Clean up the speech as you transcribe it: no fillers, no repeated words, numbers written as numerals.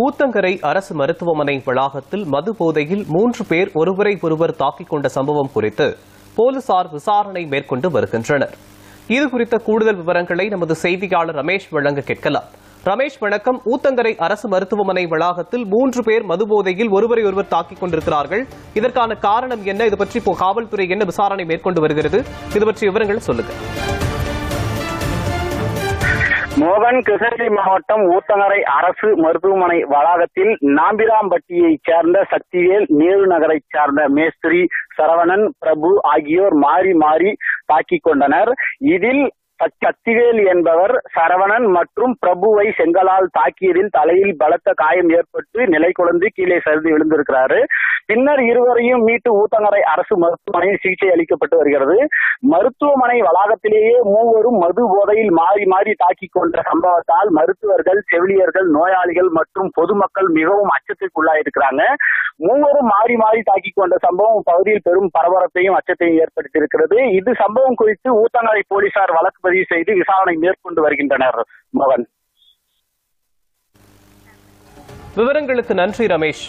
ஊத்தங்கரை அரசு மருத்துவமனை வளாகத்தில் மது போதையில் 3 பேர் ஒருவரை ஒருவர் தாக்கிக் கொண்ட சம்பவம் குறித்து போலீசார் விசாரணை மேற்கொண்டு வருகின்றனர். இதுகுறித்த கூடுதல் விவரங்களை நமது செய்தியாளர் ரமேஷ் வழங்க கேட்கலாம். ரமேஷ், வணக்கம். ஊத்தங்கரை அரசு மருத்துவமனை வளாகத்தில் 3 பேர் மது போதையில் ஒருவரை ஒருவர் தாக்கிக் கொண்டிருக்கிறார்கள். இதற்கான காரணம் என்ன? இது பற்றி காவல்துறை என்ன விசாரணை மேற்கொண்டு வருகிறது? இது பற்றி விவரங்கள் சொல்லுங்க. மோகன், கிருஷ்ணகிரி மாவட்டம் ஊத்தங்கரை அரசு மருத்துவமனை வளாகத்தில் நாம்பிராம்பட்டியைச் சேர்ந்த சக்திவேல், நேரு நகரைச் சார்ந்த மேஸ்திரி சரவணன், பிரபு ஆகியோர் மாறி மாறி தாக்கிக் கொண்டனர். இதில் சக்திவேல் என்பவர் சரவணன் மற்றும் பிரபுவை செங்கலால் தாக்கியதில் தலையில் பலத்த காயம் ஏற்பட்டு நிலை குலைந்து கீழே சரிந்து விழுந்திருக்கிறாரு. பின்னர் இருவரையும் மீட்டு ஊத்தங்கரை அரசு மருத்துவமனையில் சிகிச்சை அளிக்கப்பட்டு வருகிறது. மருத்துவமனை வளாகத்திலேயே மூவரும் மது போதையில் மாறி மாறி தாக்கிக் கொண்ட சம்பவத்தால் மருத்துவர்கள், செவிலியர்கள், நோயாளிகள் மற்றும் பொதுமக்கள் மிகவும் அச்சத்திற்குள்ளாயிருக்கிறாங்க. மூவரும் மாறி மாறி தாக்கிக் கொண்ட சம்பவம் பகுதியில் பெரும் பரபரப்பையும் அச்சத்தையும் ஏற்படுத்தியிருக்கிறது. இது சம்பவம் குறித்து ஊத்தங்கரை போலீசார் வழக்கு பதிவு செய்து விசாரணை மேற்கொண்டு வருகின்றனர். மோகன், விவரங்களுக்கு நன்றி ரமேஷ்.